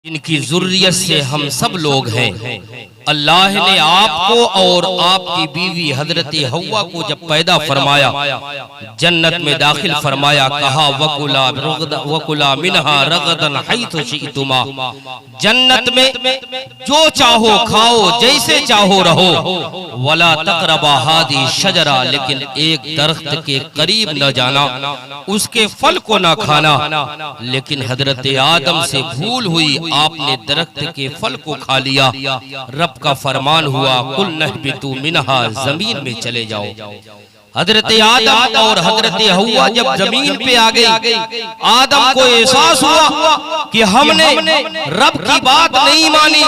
इनकी ज़ुर्रियत से हम सब लोग हैं। अल्लाह ने आपको और आपकी बीवी हजरत हव्वा को जब पैदा फरमाया, जन्नत में दाखिल फरमाया, कहा वकुला मिनहा रगदन हैथु शि'तुमा, जन्नत में जो चाहो खाओ, जैसे चाहो रहो, वला तक़रबा हादी शजरा, लेकिन एक दरख्त के करीब न जाना, उसके फल को न खाना। लेकिन हजरत आदम से भूल हुई, आपने दरख्त के फल को खा लिया। रब का फरमान हुआ, कुल नहबितू मिनहा, जमीन में चले जाओ। हजरत आदम और हजरत हव्वा जब जमीन पे आ गई, आदम को एहसास हुआ कि हमने रब की बात नहीं मानी,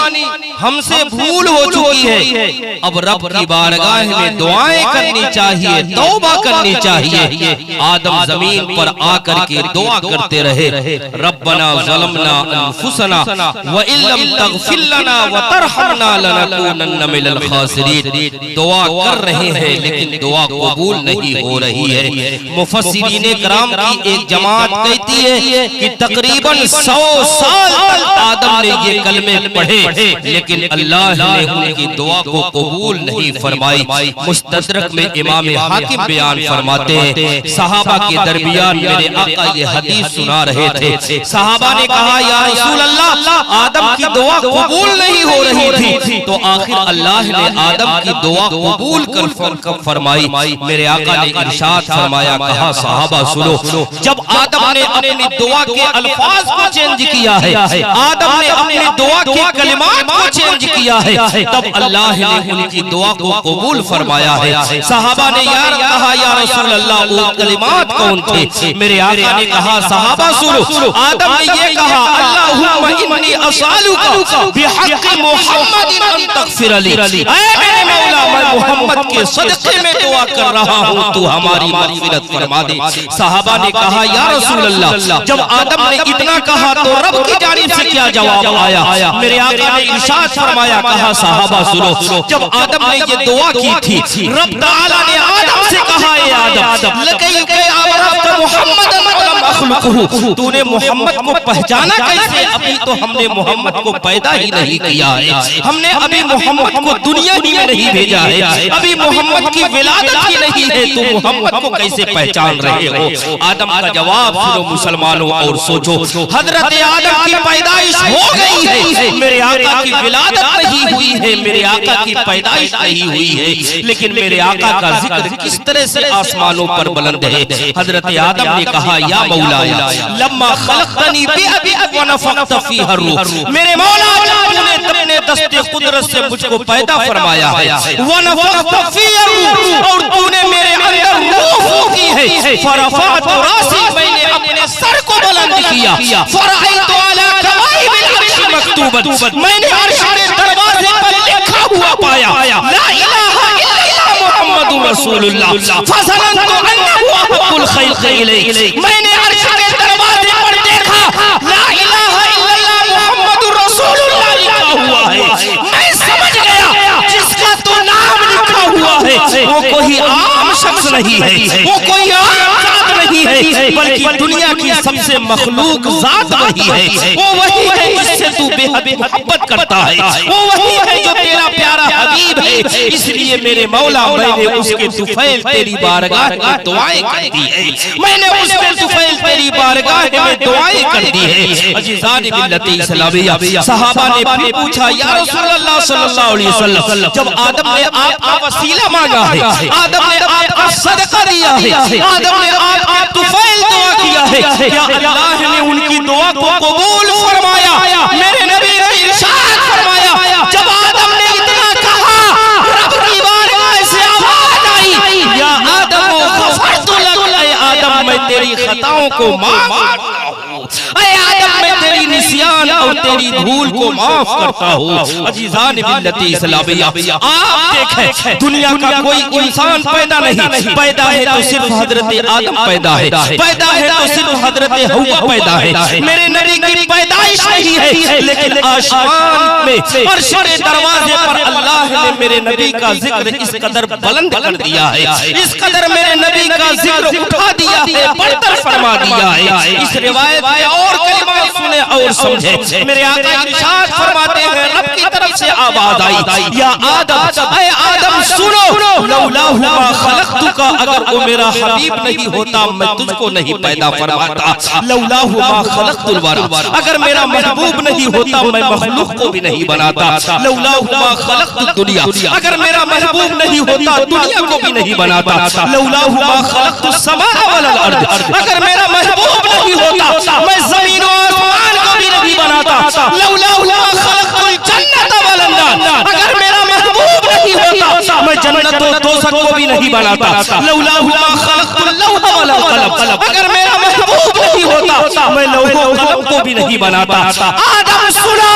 हमसे भूल हो चुकी है। अब रब की बारगाह में दुआएं करनी चाहिए, तौबा करनी चाहिए। आदम जमीन पर आकर के दुआ करते रहे, रब्बना ज़लमना अनफुसना व इल्लम तग़फिर लना व तरहमना लनकूनन्न मिनल खासिरीन। दुआ कर रहे हैं लेकिन दुआ कबूल नहीं हो रही है। मुफस्सिरीने कराम की एक जमात कहती है कि तकरीबन 100 साल तक आदम ने ये कलमे पढ़े, लेकिन अल्लाह ने उनकी दुआ को कबूल नहीं फरमाई। मुस्तदरक में इमाम हाकिम बयान फरमाते हैं, सहाबा के दरमियान मेरे आका ये हदीस सुना रहे थे। सहाबा ने कहा, या रसूल अल्लाह, आदम की दुआ कबूल नहीं हो रही थी, तो आखिर अल्लाह ने आदम की दुआ कबूल कर फरमाई। मेरे आका ने इरशाद फरमाया, कहा सहाबा सुनो, जब आदम ने अपनी दुआ के अल्फाज को चेंज किया है, आदम ने अपनी दुआ के कलिमात को चेंज किया है, तब अल्लाह ने उनकी दुआ को कबूल फरमाया है। सहाबा ने कहा, या रसूल अल्लाह, वो कलिमात कौन थे? मेरे आका ने कहा, सहाबा सुनो, आदम ने ये कहा, अल्लाहुम्मा इन्नी असअलुका बिहक़्क़ि मुहम्मदिन अन तग़फिर ली, ऐ मेरे मौला, मैं मोहम्मद के सदक़े में दुआ कर रहा हूँ, तू हमारी मग़फ़िरत फरमा दे। सहाबा ने कहा, या रसूल अल्लाह, जब आदम ने इतना कहा तो रब की जानिब से क्या जवाब आया? मेरे आका ने इरशाद फरमाया, कहा सहाबा सुनो, जब आदम ने ये दुआ की थी, रब ताला ने आदम से कहा, ए आदम, लकैका अरफ़्ता मुहम्मदन व लम अख़्लुक़हु, तूने मोहम्मद को पहचाना कैसे? अभी तो हमने मोहम्मद को पैदा ही नहीं किया है, हमने अभी मोहम्मद को दुनिया में नहीं भेजा है, अभी मोहम्मद की विलादत ही नहीं है, तो मोहम्मद को कैसे पहचान रहे हो? आदम का जवाब सुनो मुसलमानों और सोचो, हजरत आदम की पैदाइश हो गई है, मेरे आका की विलादत नहीं हुई है, मेरे आका की पैदाइश नहीं हुई है, लेकिन मेरे आका का जिक्र किस तरह से आसमानों पर बुलंद है। हजरत आदम ने कहा, या मौलाया, लम्मा खलक़तनी बियदिक व नफ़ख़्त फ़ीहा रूह, मेरे मौला, तूने अपने दस्ते कुदरत से मुझको पैदा फरमाया है, व नफ़ख़्त फ़ीहा रूह, और तूने मेरे अंदर रूह फूंकी है, फ़रफ़अतु रासी, मैंने अपने सर को बुलंद किया, फ़रअयतु अला कवाइबिल अर्श मक्तूबन, मैंने अर्श के दरवाजे पर लिखा हुआ पाया, ला इलाहा इल्लल्लाह मुहम्मदुर रसूलुल्लाह, फ़ज़नन्तु अन्नहु अहब्बुल ख़ल्क़ि इलैहि, मैंने अर्श के दरवाजे पर देखा, ला इलाहा इल्लल्लाह मुहम्मदुर रसूलुल्लाह लिखा हुआ है, मैं समझ गया जिसका तो नाम लिखा हुआ है वो कोई आम शख्स नहीं है, वो कोई आम जात नहीं है, बल्कि दुनिया की सबसे मखलूक जात वही है, वो वही है जिससे तू बेहद मोहब्बत करता है, वो वही है जो तेरा प्यारा हबीब है। इसलिए मेरे मौला, मैंने उसके तुफैल तेरी बारगाह में दुआएं कर दी है, मैंने उसके तुफैल तेरी बारगाह में दुआएं कर दी है। अज़ीज़ान मिल्लत इस्लामिया, सहाबा ने फिर पूछा, या रसूल अल्लाह सल्लल्लाहु अलैहि वसल्लम, जब आदम ने आपका वसीला मांगा है, आदम ने आपका सदका दिया है, आदम ने आपका तुफैल दुआ किया है, क्या अल्लाह ने उनकी दुआ को कबूल फरमाया? मेरे नबी ने इरशाद फरमाया, जब आदम ने इतना कहा, रब की बारगाह से आवाज आई, या आदम गफ़रतु लक, ऐ आदम मैं तेरी खताओं को माफ करता हूँ, ऐ आदम मैं तेरी निस्यान और तेरी भूल को माफ करता हूँ। अज़ीज़ान मिल्लत इस्लामिया, आप देखें, दुनिया का कोई इंसान पैदा नहीं, पैदा है तो सिर्फ हजरत आदम पैदा है, पैदा है तो सिर्फ हजरत हव्वा पैदा है, मेरे नबी की पैदाइश नहीं है, लेकिन आसमान में अर्श के दरवाजे पर अल्लाह ने मेरे नबी का जिक्र इस कदर बुलंद कर दिया है, इस कदर मेरे नबी का जिक्र उठा दिया है, बढ़तर फरमा दिया है। इस रिवायत में और कलिमा कलिमात सुने और समझे। मेरे आका इरशाद फरमाते हैं रब की तरफ से आवाज आई, या आदम, ऐ आदम सुनो, लौलाहु मा खलक़तुका, अगर वो मेरा हबीब नहीं होता मैं तुझको नहीं पैदा फरमाता। लौलाहु मा खलक़तुल वरा, अगर मेरा महबूब नहीं होता मैं मखलूक को भी नहीं बनाता। लौलाहु मा खलक़तुद दुनिया, अगर मेरा महबूब नहीं होता दुनिया को भी नहीं बनाता। लौलाहु मा खलक़तुस समा वल अर्द, अगर मेरा महबूब नहीं होता मैं जमीन और आसमान को भी नहीं बनाता। लौलाहु मा खलक़तुल जन्नत वल अन्नार, अगर मेरा महबूब नहीं होता मैं जन्नत और दोज़ख को भी नहीं बनाता। लौलाहु मा खलक़तुल लौह वल क़लम, अगर मेरा महबूब नहीं होता मैं लौह और कलम को भी नहीं बनाता। आदम सुनो,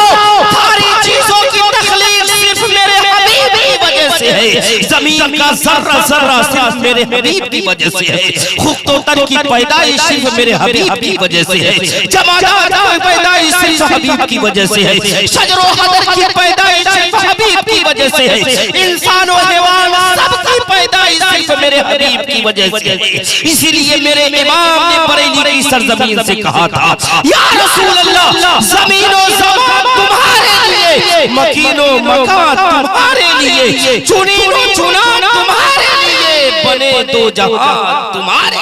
सारी चीजों की तख्लीक सिर्फ मेरे हबीब की वजह से है। जमीन का जर्रा जर्रा सिर्फ मेरे हबीब की वजह से है। खुख्तोतर की पैदाइश सिर्फ मेरे हबीब की वजह से है। जमादात की पैदाइश सिर्फ हबीब की वजह से है। शजर व हदर की पैदाइश सिर्फ हबीब की वजह से है। इंसान और हैवान सबकी पैदाइश सिर्फ मेरे हबीब की वजह से है। इसीलिए मेरे इमाम ने बरेली की सरजमीन से कहा था, या रसूल अल्लाह, ज़मीन और ज़मान तुम्हारे लिए, मकीन और मकान तुम्हारे लिए, चुनीन और चुनान तुम्हारे लिए, बने दो जहां तुम्हारे।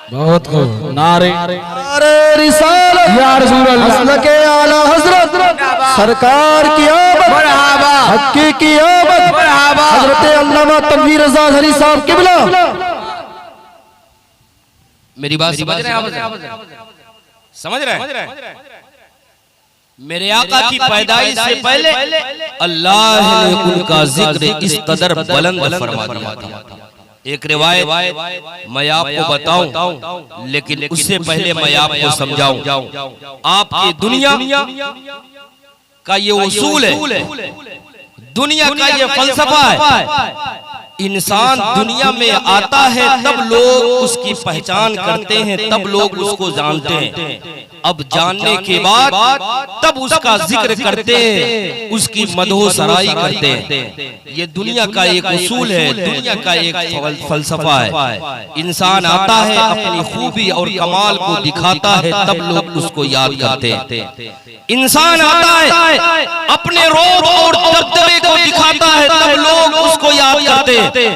बहुत खूब। नारे रिसालत या रसूल अल्लाह के आला हजरत सरकार की आमद, हक़ की आमद, हजरत अल्लामा तनवीर रज़ा हरी साहब क़िबला। मेरी बात समझ रहे हैं? समझ रहे हैं? मेरे आका की पैदाइश से पहले अल्लाह ने उनका जिक्र इस कदर बुलंद फरमा दिया था। एक रिवायत मैं आपको बताऊं, लेकिन उससे पहले मैं आपको समझाऊं। आपकी दुनिया का ये उसूल है, दुनिया का ये फलसफा है। इंसान दुनिया में आता है तब लोग उसकी पहचान करते हैं, तब लोग उसको जानते हैं। अब जानने के बाद तब उसका जिक्र करते हैं, उसकी मदहो सराई करते हैं। ये दुनिया का एक उसूल है, दुनिया का एक फलसफा है। इंसान आता है, अपनी खूबी और कमाल को दिखाता है, तब लोग उसको याद करते हैं। इंसान आता है, अपने रोब और दबदबे को दिखाता है, तब लोग उसको याद करते हैं।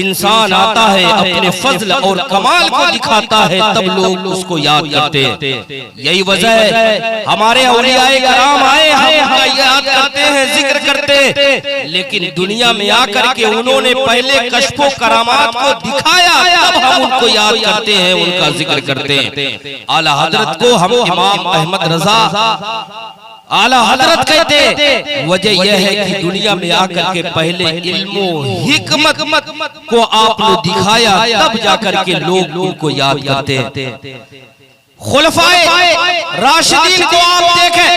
इंसान आता है, अपने फजल और कमाल को दिखाता है, तब लोग उसको याद करते हैं। यही वजह है हमारे औलियाए कराम आए, हम उनका याद करते हैं, जिक्र करते हैं, लेकिन दुनिया में आकर के उन्होंने पहले कश्फो करामात को दिखाया, तब हम उनको याद करते हैं, उनका जिक्र करते हैं। आला हजरत को हम इमाम अहमद रजा आला हजरत कहते हैं। वजह यह है कि दुनिया में आकर के पहले इल्मो हिकमत को आपने दिखाया, तब जाकर के लोग उनको याद करते हैं। खुलफाए राशिदीन को आप देखें,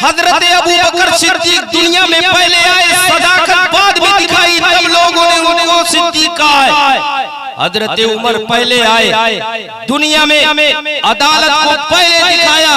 हजरत अबू बकर सिद्दीक दुनिया में पहले आए, सदाकत बाद में दिखाई, तब लोगों ने उनको सिद्दीक कहा है। हजरत उमर पहले आए, दुनिया में अदालत को पहले दिखाया,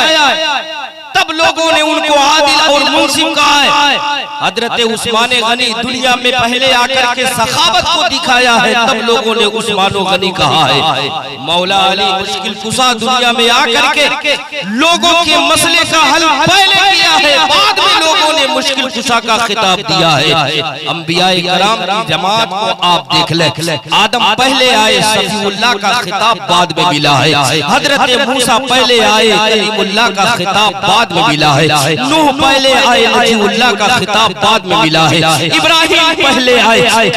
तब लोगों ने उनको आदिल और मुंसिफ कहा है। हजरत उस्मान गनी दुनिया में पहले आकर के सखावत को दिखाया है, तब लोगों ने उस्मान गनी कहा है। मौला अली मुश्किल कुशा दुनिया में आकर के लोगों के मसले का हल पहले किया है, बाद में लोगों ने मुश्किल कुशा का खिताब दिया है। अंबियाए कराम की जमात को आप देख ले, आदम पहले आए, सफीउल्लाह का खिताब बाद में मिला है। हजरत मूसा पहले आए, कलीमुल्लाह का खिताब बाद में मिला है। नूह पहले आए, नजीउल्लाह का खिताब बाद में मिला है। इब्राहिम पहले आए,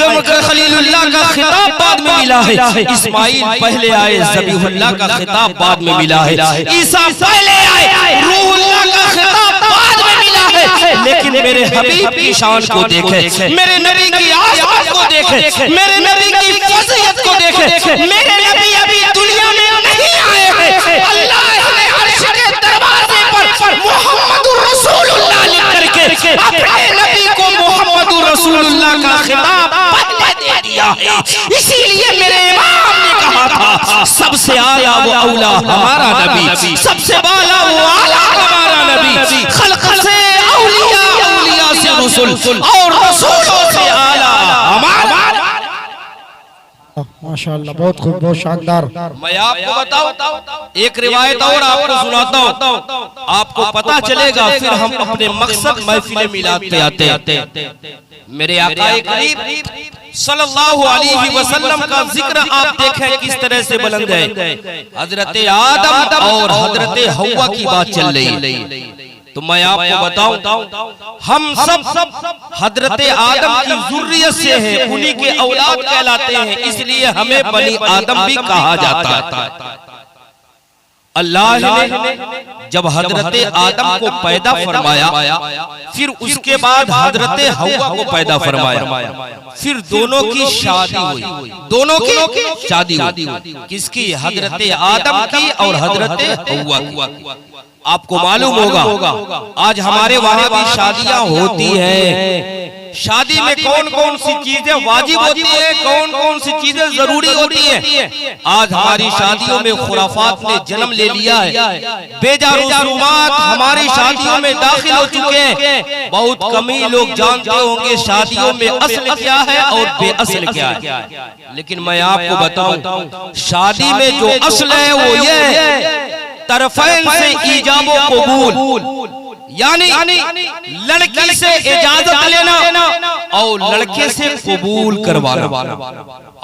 खलीलुल्लाह का खिताब बाद में मिला है। इस्माइल पहले आए, ज़बीहुल्लाह का खिताब बाद में मिला है। ईसा पहले आए, रूहुल्लाह का खिताब बाद में मिला है। लेकिन मेरे हबीब की शान को देखे, मेरे नबी की आज़मत को देखे, मेरे नबी की फज़ीलत को देखे। मेरे नबी अभी दुनिया में नहीं आए हैं, अल्लाह ने अर्श के दरवाजे पर मुहम्मदुर रसूलुल्लाह लिख करके अपने नबी को मुहम्मदुर रसूलुल्लाह का खिताब पहले दे दिया है। इसीलिए मेरे इमाम ने कहा था, सबसे आला वो औला हमारा नबी, सबसे बाला वो आला हमारा नबी। खल्क से औलिया, औलिया से रसूल, और रसूलों से आला हमारा। माशाअल्लाह, बहुत खूब, बहुत शानदार। मैं आपको बताऊं, एक रिवायत और आपको सुनाता हूं, आपको पता चलेगा, फिर हम अपने मकसद महफिल मिलाद पे आते हैं। मेरे आका करीब सल्लल्लाहु अलैहि वसल्लम का जिक्र आप देखें किस तरह से बुलंद है। हजरत आदम और हजरत हव्वा की बात चल रही है। तो मैं आपको बताऊं, हम सब हजरत आदम की जुर्रियत से हैं, उन्हीं के औलाद कहलाते हैं, इसलिए हमें बनी आदम भी कहा जाता है। अल्लाह ने जब हजरत आदम को पैदा फरमाया, फिर उसके बाद हजरत हव्वा को पैदा फरमाया, फिर दोनों की शादी हुई, दोनों की शादी हुई। किसकी? हजरत आदम की और हजरत हव्वा की। आपको मालूम होगा आज हमारे वहां भी शादियां होती हैं। शादी में कौन कौन सी चीजें वाजिब होती है, कौन कौन सी चीजें जरूरी होती है। आज हमारी शादियों में खुराफात ने जन्म ले लिया है, बेजा रसूमात हमारी शादियों में दाखिल हो चुके हैं। बहुत कम ही लोग जानते होंगे शादियों में असल क्या है और बेअसल क्या है। लेकिन मैं आपको बताऊं, शादी में जो असल है वो ये है, तरफैन से ईजाबो कबूल, यानी लड़की से इजाजत लेना और लड़के से कबूल करवाना।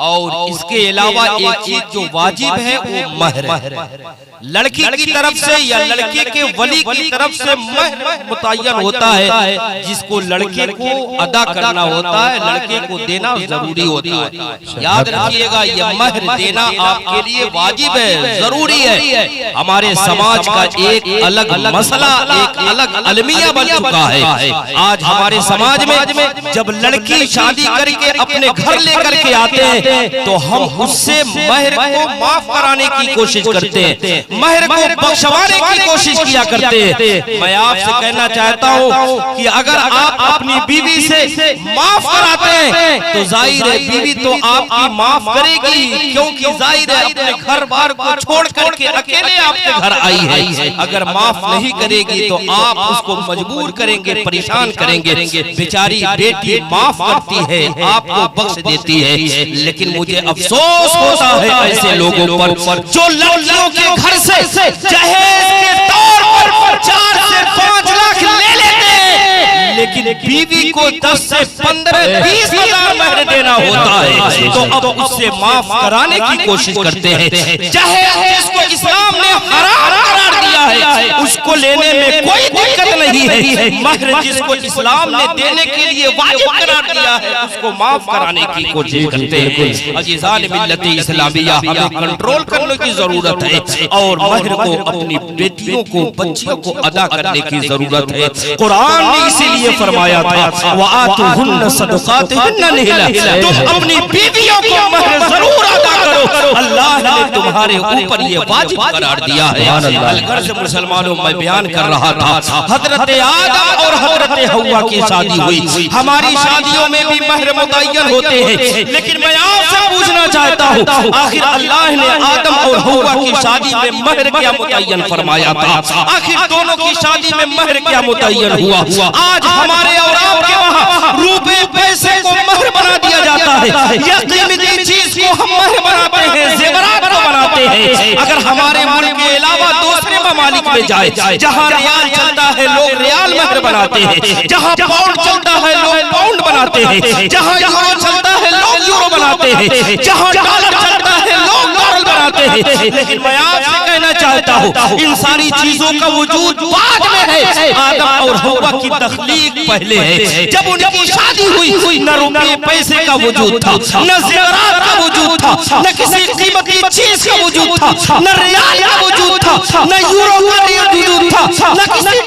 और इसके अलावा एक चीज जो वाजिब है वो महर है। लड़की की तरफ से या लड़के के वली की तरफ से महर मुतय्यन होता है, जिसको लड़के को अदा करना होता है, लड़के को देना जरूरी होता है। याद रखिएगा, ये महर देना आपके लिए वाजिब है, जरूरी है। हमारे समाज का एक अलग मसला, एक अलग अलमिया बन चुका है। आज हमारे समाज में जब लड़की शादी करके अपने घर लेकर के आते हैं, तो हम उससे महर को माफ कराने की कोशिश करते हैं, महर को बख्शवाने की कोशिश किया करते हैं। मैं आपसे कहना चाहता हूं कि अगर आप अपनी बीवी से माफ कराते हैं तो जाहिर है बीवी तो आपकी माफ करेगी, क्योंकि जाहिर है अपने घर बार को छोड़ करके अकेले आपके घर आई है। अगर माफ नहीं करेगी तो आप उसको मजबूर करेंगे, परेशान करेंगे। बेचारी बेटी माफ करती है, आपको बख्श देती है, लेकिन मुझे अफसोस होता है ऐसे लोगों पर जो लड़कियों के घर से जहेज के तौर पर 4 से 5 लाख ले लेते हैं, लेकिन बीवी को 10 से 15-20 हजार महर देना होता है, तो अब उससे माफ कराने की कोशिश करते हैं। जहेज जिसको इस्लाम ने हराम करार दिया है, उसको लेने में कोई दिक्कत नहीं है। महर जिसको इस्लाम ने देने के लिए वाजिब करार दिया है, उसको माफ कराने की कोशिश करते हैं। अजीज़ान मिल्लत इस्लामिया, हमें कंट्रोल करने की जरूरत है और महर को अपनी बेटियों को, बच्चियों को अदा करने की जरूरत है। कुरान ने इसीलिए फरमाया था, वआतुहुन्ना सदक़ातिहिन्ना निहला, तुम अपनी बीवियों को महर जरूर अदा करो। अल्लाह ने तुम्हारे ऊपर ये वाजिब करार दिया है। अलगर से मुसलमानों में बयान कर रहा था, हजरत आदम और हजरत हव्वा की शादी हुई। हमारी शादियों में भी महर मुतय्यन होते हैं, लेकिन मैं आपसे पूछना चाहता हूँ, आखिर अल्लाह ने आदम और हव्वा की शादी में महर क्या मुतय्यन फरमाया था? आखिर दोनों की शादी में महर क्या मुतय्यन हुआ? आज हमारे और आपके वहाँ रुपए पैसे को महर बना दिया जाता है, या कीमती चीज को हम महर बनाते हैं, जेवरात को बनाते हैं। अगर हमारे मुल्क के अलावा दूसरे ममालिक में जाए, जहाँ रियाल चलता है लोग रियाल महर बनाते हैं, जहाँ पाउंड चलता है लोग पाउंड बनाते हैं, जहाँ यूरो चलता है लोग यूरो बनाते हैं, जहाँ डॉलर चलता है लोग डॉलर बनाते हैं। लेकिन मैं आपसे कहना चाहता हूँ, इन सारी चीजों का वजूद बाद में है, आदम और हव्वा की तख्लीक पहले है। जब उनकी शादी हुई, न रुपये पैसे का वजूद था, न ज़ेवरात का वजूद था, न किसी कीमती चीज का वजूद था, न रियाल का वजूद था, न यूरो का वजूद था, न किसी